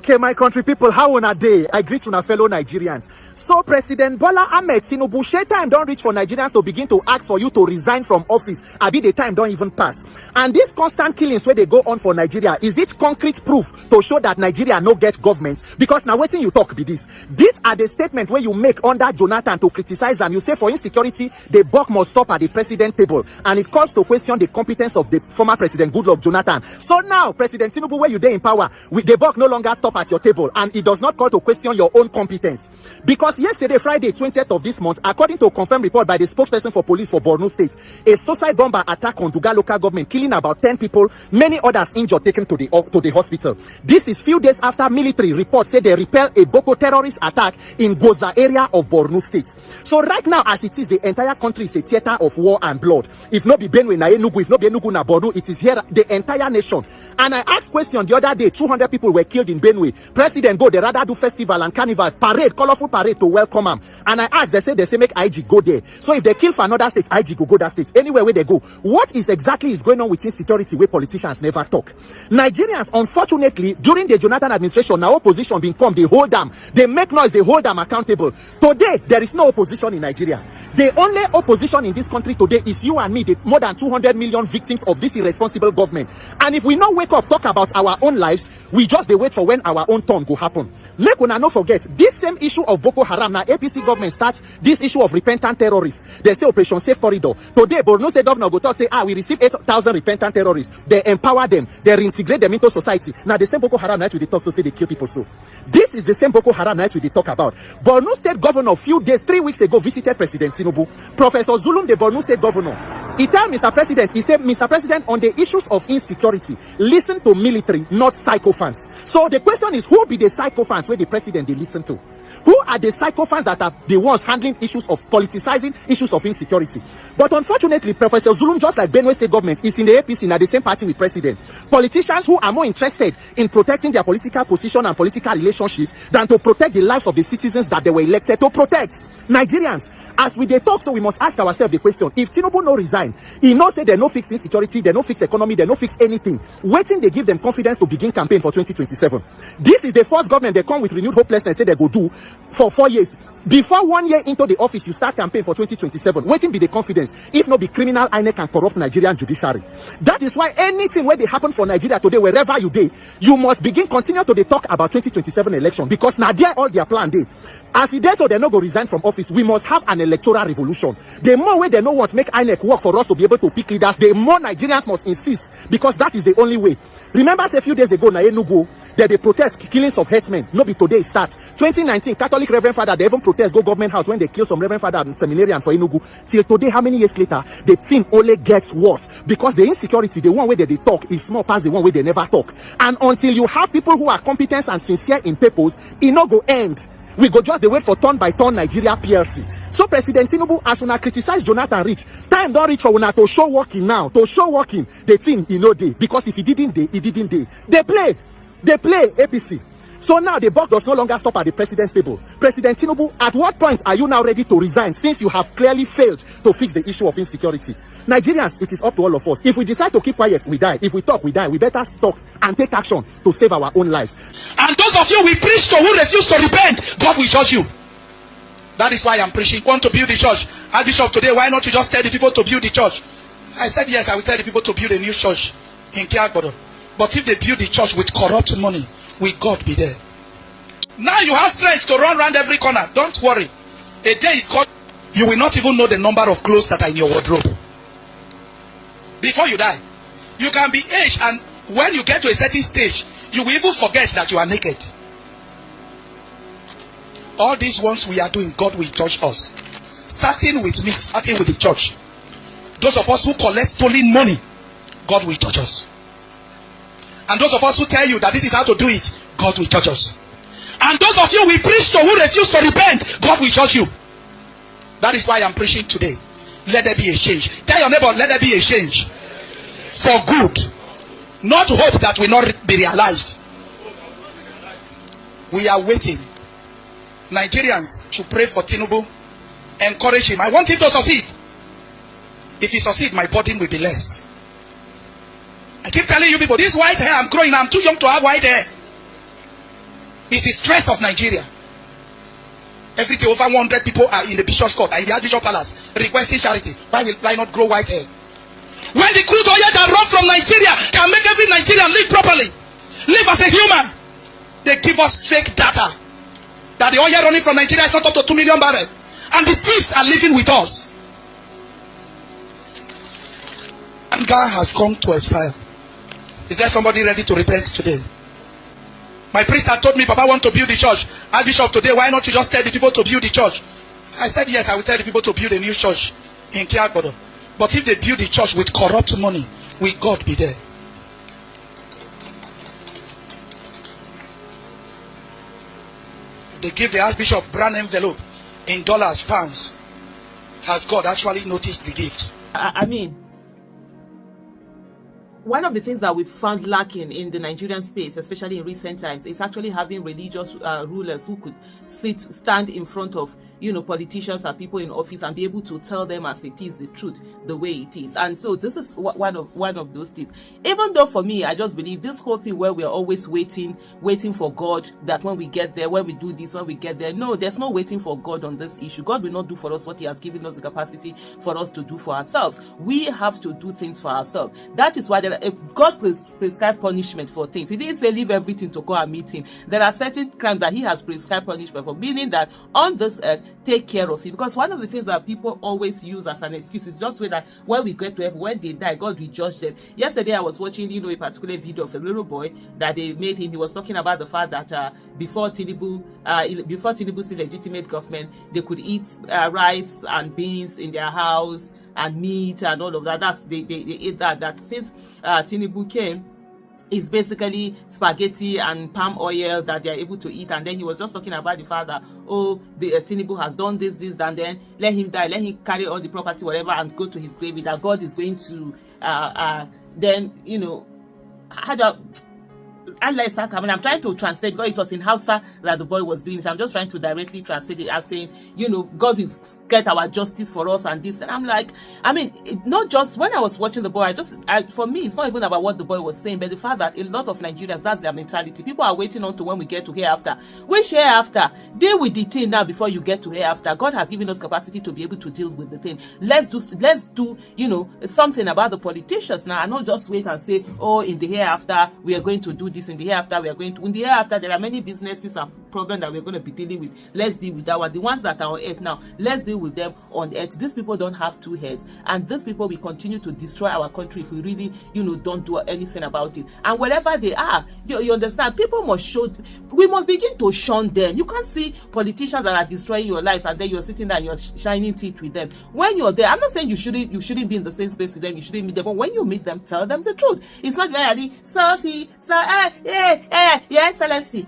Okay, my country people, how on a day? I greet una fellow Nigerians. So, President Bola Ahmed Tinubu, share time don't reach for Nigerians to begin to ask for you to resign from office. Abi the time don't even pass. And these constant killings where they go on for Nigeria, is it concrete proof to show that Nigeria no get government? Because now waiting you talk be this. These are the statements where you make under Jonathan to criticize and you say for insecurity, the buck must stop at the president table. And it calls to question the competence of the former President Goodluck Jonathan. So now, President Tinubu, where you there in power, with the buck no longer stop at your table, and it does not call to question your own competence. Because yesterday, Friday, 20th of this month, according to a confirmed report by the spokesperson for police for Borno State, a suicide bomber attack on Duga local government, killing about 10 people, many others injured, taken to the hospital. This is few days after military reports say they repel a Boko terrorist attack in Goza area of Borno State. So right now, as it is, the entire country is a theater of war and blood. If not be Benue na Enugu, if not be Enugu na Borno, it is here, the entire nation. And I asked question the other day, 200 people were killed in Benue. President go, they rather do festival and carnival, parade, colorful parade to welcome them. And I asked, they say make IG go there. So if they kill for another state, IG go that state. Anywhere where they go. What is exactly is going on with insecurity where politicians never talk? Nigerians, unfortunately, during the Jonathan administration, now opposition being come, they hold them. They make noise, they hold them accountable. Today, there is no opposition in Nigeria. The only opposition in this country today is you and me, the more than 200 million victims of this irresponsible government. And if we not wake up, talk about our own lives, we just they wait for when our own turn go happen. Make una no forget, this same issue of Boko Haram, now APC government starts this issue of repentant terrorists. They say Operation Safe Corridor. Today, Borno State governor go talk, say, we receive 8,000 repentant terrorists. They empower them, they reintegrate them into society. Now the same Boko Haram night we talk, so say they kill people so. This is the same Boko Haram night we talk about. Borno State governor, few days, 3 weeks ago, visited President Tinubu. Professor Zulum, the Borno State governor, he told Mr. President, he said, Mr. President, on the issues of insecurity, listen to military, not sycophants. So the question is, who be the sycophants where the president they listen to? Who are the sycophants that are the ones handling issues of politicizing issues of insecurity? But unfortunately, Professor Zulum, just like Benue State government, is in the APC, now the same party with president. Politicians who are more interested in protecting their political position and political relationships than to protect the lives of the citizens that they were elected to protect. Nigerians, as we they talk, so we must ask ourselves the question: if Tinubu no resign, he no say they no fix insecurity, they no fix economy, they no fix anything. Waiting they give them confidence to begin campaign for 2027. This is the first government they come with renewed hopelessness, say they go do for 4 years. Before 1 year into the office, you start campaign for 2027. Waiting be the confidence, if not be criminal, INEC and corrupt Nigerian judiciary. That is why anything where they happen for Nigeria today, wherever you dey, you must continue to talk about 2027 election, because now there all their plan dey. As it is, so they no go resign from office, we must have an electoral revolution. The more way they know what make INEC work for us to be able to pick leaders, the more Nigerians must insist, because that is the only way. Remember, a few days ago, na Enugu, they protest killings of herdsmen. No be today start. 2019, Catholic Reverend Father, they even protest go government house when they kill some Reverend Father and seminarian for Enugu. Till today, how many years later, the thing only gets worse, because the insecurity, the one way that they talk, is small past the one way they never talk. And until you have people who are competent and sincere in purpose, it no go end. We go just the wait for turn by turn Nigeria PLC. So President Tinubu, as una criticize Jonathan reach, time don't reach for una to show working now. To show working, the team no day. Because if he didn't day, he didn't day. They play APC. So now the buck does no longer stop at the president's table. President Tinubu, at what point are you now ready to resign, since you have clearly failed to fix the issue of insecurity? Nigerians, it is up to all of us. If we decide to keep quiet, we die. If we talk, we die. We better talk and take action to save our own lives. And those of you we preach to who refuse to repent, God will judge you. That is why I'm preaching. Want to build the church? Archbishop, today, why not you just tell the people to build the church? I said yes, I will tell the people to build a new church in Kiagbodo. But if they build the church with corrupt money, will God be there? Now you have strength to run around every corner. Don't worry. A day is called. You will not even know the number of clothes that are in your wardrobe. Before you die, you can be aged, and when you get to a certain stage, you will even forget that you are naked. All these ones we are doing, God will judge us. Starting with me, starting with the church. Those of us who collect stolen money, God will judge us. And those of us who tell you that this is how to do it, God will judge us. And those of you we preach to who refuse to repent, God will judge you. That is why I'm preaching today. Let there be a change. Tell your neighbor, let there be a change. For good. Not hope that will not be realized. We are waiting. Nigerians should pray for Tinubu. Encourage him. I want him to succeed. If he succeeds, my burden will be less. I keep telling you people, this white hair I'm growing, I'm too young to have white hair. It's the stress of Nigeria. Every day over 100 people are in the Bishop's Court, in the Archbishop Palace, requesting charity. Why will I not grow white hair? When the crude oil that runs from Nigeria can make every Nigerian live properly, live as a human, they give us fake data that the oil running from Nigeria is not up to 2 million barrels, and the thieves are living with us. Anger has come to expire. Is there somebody ready to repent today? My priest had told me, Papa want to build the church. Archbishop, today, why not you just tell the people to build the church? I said, yes, I will tell the people to build a new church in Kiagodo. But if they build the church with corrupt money, will God be there? They give the Archbishop brand envelope in dollars, pounds. Has God actually noticed the gift? I mean, one of the things that we found lacking in the Nigerian space, especially in recent times, is actually having religious rulers who could stand in front of, politicians and people in office and be able to tell them as it is the truth, the way it is. And so this is one of those things. Even though for me, I just believe this whole thing where we're always waiting for God, that when we get there, when we do this, when we get there. No, there's no waiting for God on this issue. God will not do for us what he has given us the capacity for us to do for ourselves. We have to do things for ourselves. That is why God prescribed punishment for things. He didn't say leave everything to go and meet him. There are certain crimes that he has prescribed punishment for, meaning that on this earth, take care of it. Because one of the things that people always use as an excuse is just that when we get to heaven, when they die, God will judge them. Yesterday, I was watching, a particular video of a little boy that they made him. He was talking about the fact that before Tinubu's illegitimate government, they could eat rice and beans in their house and meat and all of that. They ate that. That since Tinubu came, it's basically spaghetti and palm oil that they are able to eat. And then he was just talking about the fact that, Tinubu has done this, and then let him die, let him carry all the property, whatever, and go to his grave. That God is going to, I'm trying to translate, because it was in Hausa that the boy was doing this. I'm just trying to directly translate it as saying, God will get our justice for us and this. And I'm like, not just when I was watching the boy, for me, it's not even about what the boy was saying, but the fact that a lot of Nigerians, that's their mentality. People are waiting on to when we get to hereafter. Which hereafter? Deal with the thing now before you get to hereafter. God has given us capacity to be able to deal with the thing. Let's do, something about the politicians now, and not just wait and say, in the hereafter, we are going to do this. In the hereafter, in the hereafter, there are many businesses and problems that we're going to be dealing with. Let's deal with that one. The ones that are on earth now, let's deal with them on earth. These people don't have two heads, and these people will continue to destroy our country if we really, don't do anything about it. And wherever they are, you understand, people we must begin to shun them. You can't see politicians that are destroying your lives, and then you're sitting there and you're shining teeth with them. When you're there, I'm not saying you shouldn't be in the same space with them, you shouldn't meet them, but when you meet them, tell them the truth. It's not very yeah, excellency.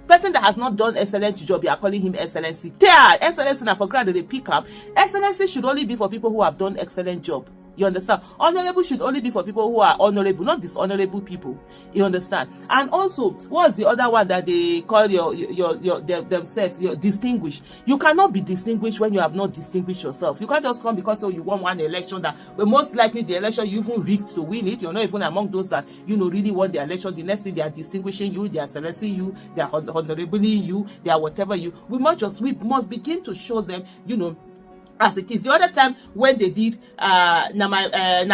Person that has not done excellent job, you are calling him excellency. Excellency now for granted they pick up. Excellency should only be for people who have done excellent job. You understand? Honorable should only be for people who are honorable, not dishonorable people. You understand? And also, what's the other one that they call themselves? You're distinguished. You cannot be distinguished when you have not distinguished yourself. You can't just come because you won one election but most likely the election you even rigged to win it. You're not even among those that really won the election. The next thing they are distinguishing you, they are selecting you, they are honorably you, they are whatever you. We must begin to show them, as it is. The other time when they did na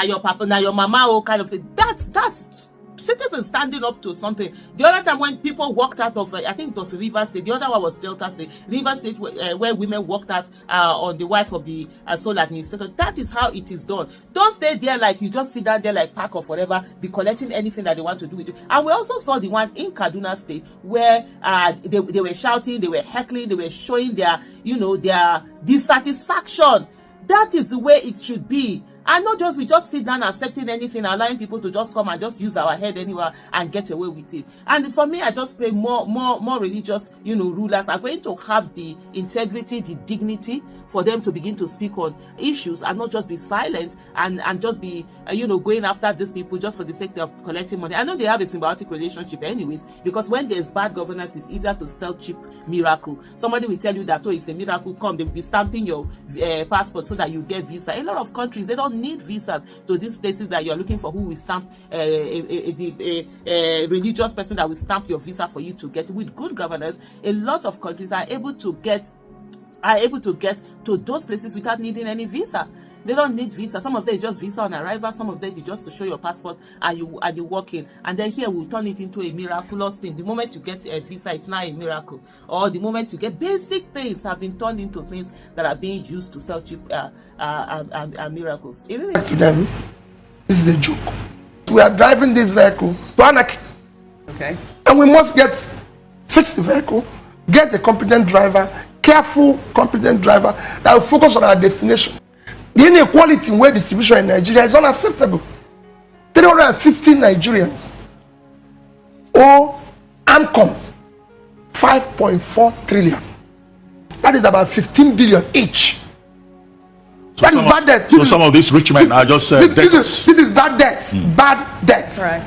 your papa, na your mama, kind of thing, that's citizens standing up to something. The other time when people walked out of, I think it was Rivers State, the other one was Delta State, Rivers State, where women walked out on the wife of the sole administrator. That is how it is done. Don't stay there like you just sit down there like park or forever, be collecting anything that they want to do with you. And we also saw the one in Kaduna State where they were shouting, they were heckling, they were showing their dissatisfaction. That is the way it should be. And not just we just sit down accepting anything, allowing people to just come and just use our head anywhere and get away with it. And for me, I just pray more religious, rulers are going to have the integrity, the dignity for them to begin to speak on issues and not just be silent and just be, going after these people just for the sake of collecting money. I know they have a symbiotic relationship anyways, because when there's bad governance, it's easier to sell cheap miracle. Somebody will tell you that, it's a miracle, come, they'll be stamping your passport so that you get visa. A lot of countries, they don't don't need visas to these places that you're looking for, who will stamp a religious person that will stamp your visa for you to get. With good governance, a lot of countries are able to get to those places without needing any visa. They don't need visa. Some of them is just visa on arrival. Some of them is just to show your passport and you walk in. And then here we'll turn it into a miraculous thing. The moment you get a visa, it's not a miracle. Or the moment you get basic things have been turned into things that are being used to sell cheap miracles. It really to them, this is a joke. We are driving this vehicle to anarchy. Okay. And we must fix the vehicle, get a competent driver, careful, competent driver that will focus on our destination. The inequality in weight distribution in Nigeria is unacceptable. 350 Nigerians owe AMCOM 5.4 trillion. That is about 15 billion each. So that is bad debt. So some of these rich men are just this is bad debt. Bad debt. Right.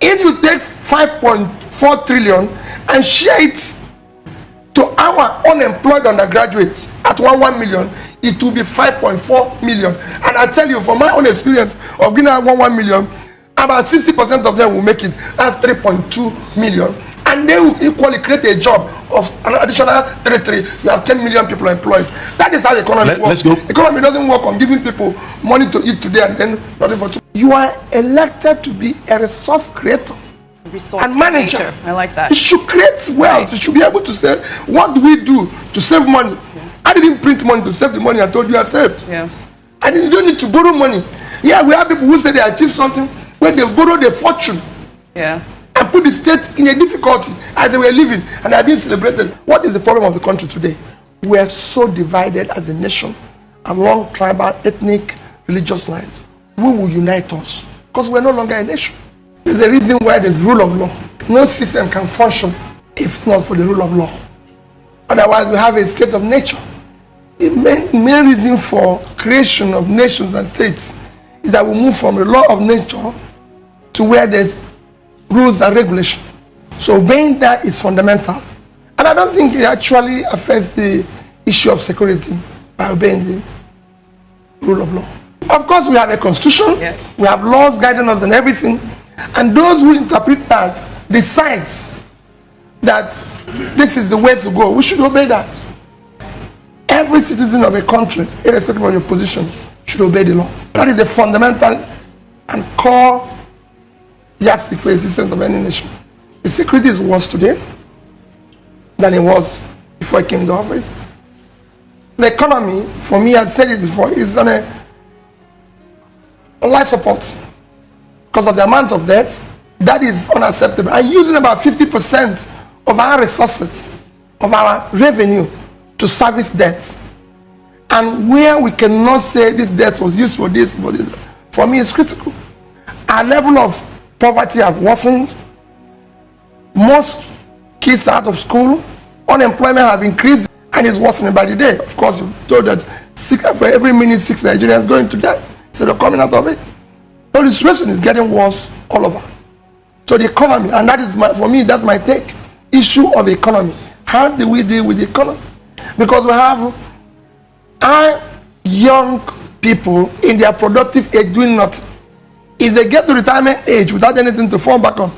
If you take 5.4 trillion and share it to our unemployed undergraduates at 1 million, it will be 5.4 million. And I tell you, from my own experience of giving out 1 million, about 60% of them will make it. That's 3.2 million. And they will equally create a job of an additional 3. You have 10 million people employed. That is how the economy works. Let's go. Economy doesn't work on giving people money to eat today and then nothing for tomorrow. You are elected to be a resource creator and manager. Nature. I like that. You should create wealth. Right. You should be able to say, what do we do to save money? Yeah. I didn't print money to save the money I told you I saved. Yeah. You don't need to borrow money. Yeah, we have people who say they achieve something when they borrowed a fortune. Yeah. And put the state in a difficulty as they were living and are being celebrated. What is the problem of the country today? We are so divided as a nation along tribal, ethnic, religious lines. Who will unite us? Because we're no longer a nation. There's a reason why there's rule of law. No system can function if not for the rule of law. Otherwise, we have a state of nature. The main reason for creation of nations and states is that we move from the law of nature to where there's rules and regulation. So obeying that is fundamental. And I don't think it actually affects the issue of security by obeying the rule of law. Of course, we have a constitution, yeah. We have laws guiding us and everything. And those who interpret that decides that this is the way to go, we should obey that. Every citizen of a country, irrespective of your position, should obey the law. That is the fundamental and core yardstick for existence of any nation. The security is worse today than it was before I came into office. The economy, for me, I said it before, is on a life support because of the amount of debt. That is unacceptable. And using about 50% of our resources, of our revenue, to service debts. And where we cannot say this debt was used for this, for me, it's critical. Our level of poverty have worsened. Most kids are out of school. Unemployment have increased and is worsening by the day. Of course, you're told that for every minute 6 Nigerians go into debt instead of coming out of it. So the situation is getting worse all over. So the economy, and that is for me, that's my take. Issue of economy. How do we deal with the economy? Because we have our young people in their productive age doing nothing. If they get to retirement age without anything to fall back on,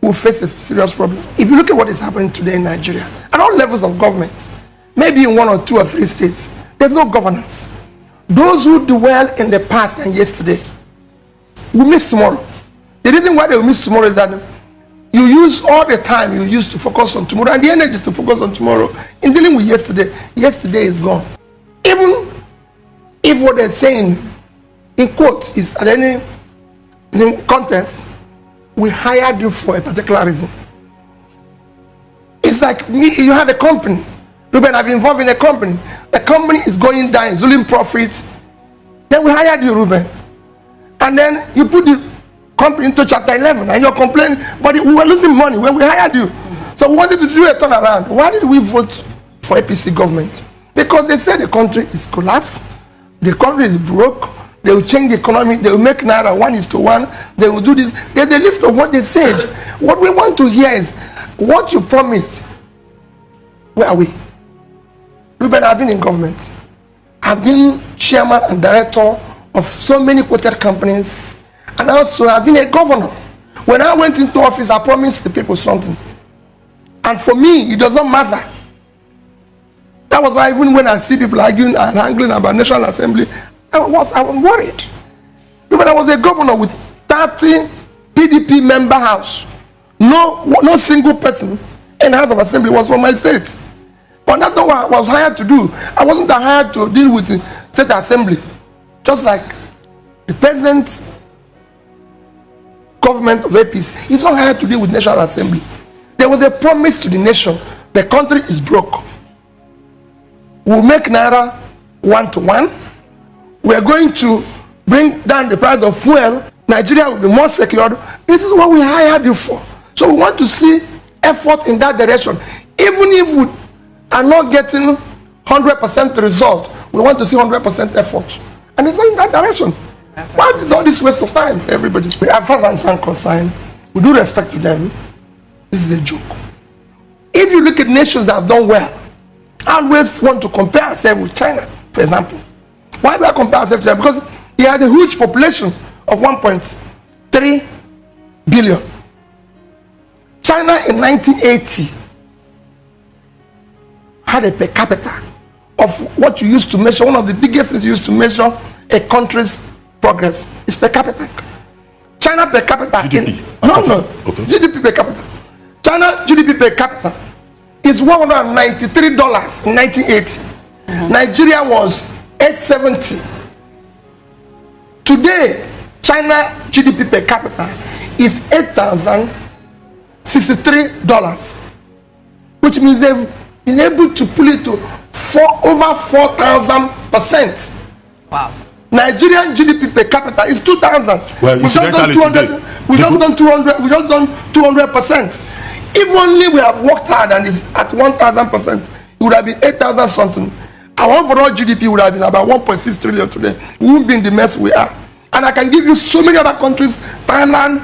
we'll face a serious problem. If you look at what is happening today in Nigeria, at all levels of government, maybe in 1 or 2 or 3 states, there's no governance. Those who dwell in the past and yesterday will miss tomorrow. The reason why they will miss tomorrow is that you use all the time you use to focus on tomorrow and the energy to focus on tomorrow in dealing with yesterday. Yesterday is gone. Even if what they're saying in quotes is at any contest, we hired you for a particular reason. It's like you have a company. Ruben, I've been involved in a company. The company is going down, it's losing profits. Then we hired you, Ruben. And then you put the company into chapter 11 and you're complaining, but we were losing money when we hired you. So we wanted to do a turnaround. Why did we vote for APC government? Because they said the country is collapsed, the country is broke, they will change the economy, they will make Naira 1:1, they will do this. There's a list of what they said. What we want to hear is what you promised. Where are we? Ruben, I've been in government. I've been chairman and director of so many quoted companies, and also I've been a governor. When I went into office, I promised the people something. And for me, it does not matter. That was why even when I see people arguing and angling about National Assembly, I was worried. When I was a governor with 30 PDP member house, no single person in the House of Assembly was from my state. But that's not what I was hired to do. I wasn't hired to deal with the state assembly. Just like the present government of APC is not hired to deal with National Assembly. There was a promise to the nation. The country is broke. We'll make Naira 1-to-1. We're going to bring down the price of fuel. Nigeria will be more secure. This is what we hired you for. So we want to see effort in that direction. Even if we are not getting 100% result, we want to see 100% effort. And it's not in that direction. Why is all this waste of time for everybody? We have first and second consign. We do respect to them. This is a joke. If you look at nations that have done well, I always want to compare ourselves with China, for example. Why do I compare ourselves with China? Because it has a huge population of 1.3 billion. China in 1980 had a per capita of what you used to measure. One of the biggest things you used to measure a country's progress is per capita. China per capita GDP. Okay. GDP per capita. China GDP per capita is $193 in 1980. Nigeria was $870. Today, China GDP per capita is $8,063, which means they've been able to pull it to over 4,000%. Wow. Nigerian GDP per capita is 2,000. Well, we just done 200. We just done 200. We just done 200%. If only we have worked hard and it's at 1,000%, it would have been 8,000 something. Our overall GDP would have been about 1.6 trillion today. We wouldn't be in the mess we are. And I can give you so many other countries, Thailand,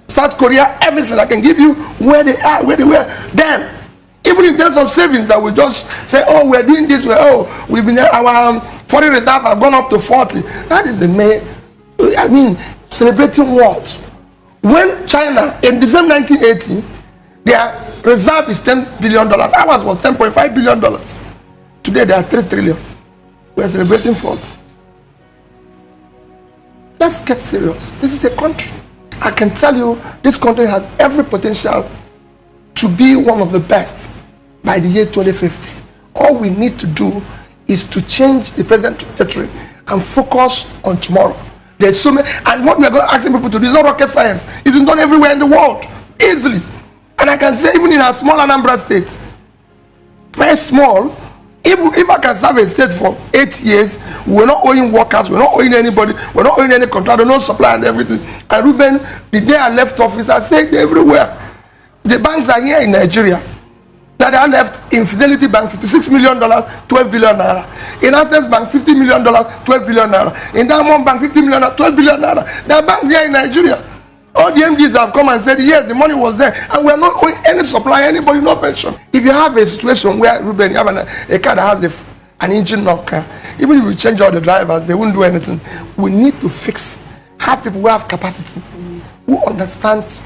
South Korea, everything. I can give you where they are, where they were then. Even if there's some savings that we just say, oh, we're doing this, we've been our foreign reserve have gone up to 40. That is the main, celebrating what? When China, in December 1980, their reserve is $10 billion. Ours was $10.5 billion. Today they are 3 trillion. We are celebrating 40. Let's get serious. This is a country. I can tell you, this country has every potential to be one of the best by the year 2050. All we need to do is to change the present trajectory and focus on tomorrow. There's so many, and what we are going to ask people to do is not rocket science. It's been done everywhere in the world, easily. And I can say even in our small Anambra state, very small, if I can serve a state for 8 years, we're not owing workers, we're not owing anybody, we're not owing any contractor, no supply and everything. And Ruben, the day I left office, I said everywhere, the banks are here in Nigeria. That I left in Fidelity Bank, $56 million, 12 billion naira. In Access Bank, $50 million, 12 billion naira. In Diamond Bank, $50 million, 12 billion naira. There are banks here in Nigeria. All the MDs have come and said, yes, the money was there, and we are not owing any supply, anybody, no pension. If you have a situation where, Ruben, you have a car that has an engine knocker, even if you change all the drivers, they won't do anything. We need to have people who have capacity, who understand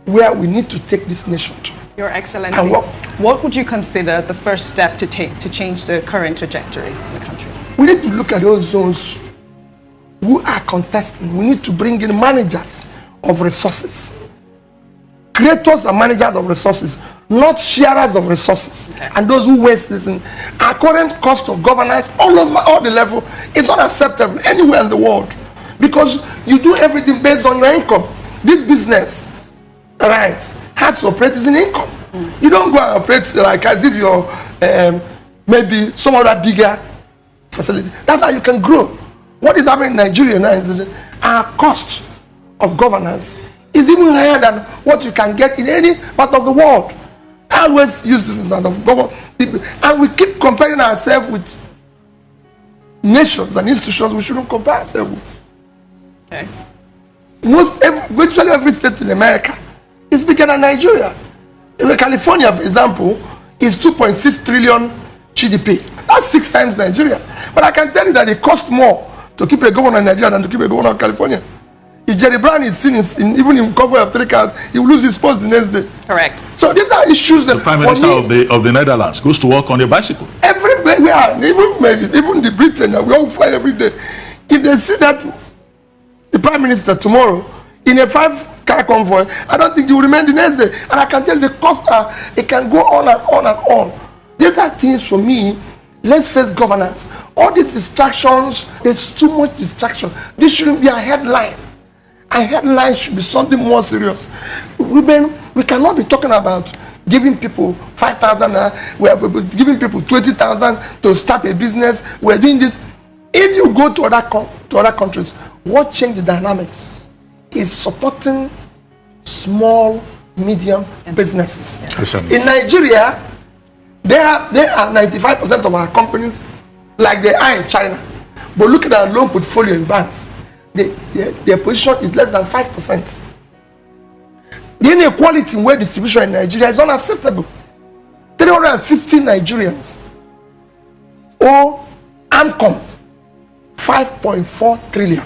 where we need to take this nation to. Your Excellency, what would you consider the first step to take to change the current trajectory in the country? We need to look at those zones who are contesting. We need to bring in managers of resources, creators and managers of resources, not sharers of resources. Okay. And those who waste this. Our current cost of governance all over all the level is not acceptable anywhere in the world, because you do everything based on your income. This business, right, has to operate as an income. You don't go and operate like as if you're maybe some other bigger facility. That's how you can grow. What is happening in Nigeria now is that our cost of governance is even higher than what you can get in any part of the world. I always use this as of government, and we keep comparing ourselves with nations and institutions we shouldn't compare ourselves with. Okay. Virtually every state in America is bigger than Nigeria. California, for example, is 2.6 trillion GDP. That's 6 times Nigeria. But I can tell you that it costs more to keep a governor in Nigeria than to keep a governor in California. If Jerry Brown is seen even in cover of 3 cars, he will lose his post the next day. Correct. So these are issues that the Prime Minister of the Netherlands goes to work on a bicycle. Everywhere we are, even the Britain, we all fly every day. If they see that the Prime Minister tomorrow in a 5-car convoy, I don't think he will remain the next day. And I can tell you the cost it can go on and on and on. These are things for me. Let's face governance. All these distractions, there's too much distraction. This shouldn't be a headline. A headline should be something more serious. We cannot be talking about giving people 5,000. We are giving people 20,000 to start a business. We're doing this. If you go to other countries, what changed the dynamics is supporting small, medium businesses. Yes. In Nigeria, they are 95% of our companies, like they are in China. But look at our loan portfolio in banks. Their position is less than 5%. The inequality in wealth distribution in Nigeria is unacceptable. 350 Nigerians owe AMCOM 5.4 trillion.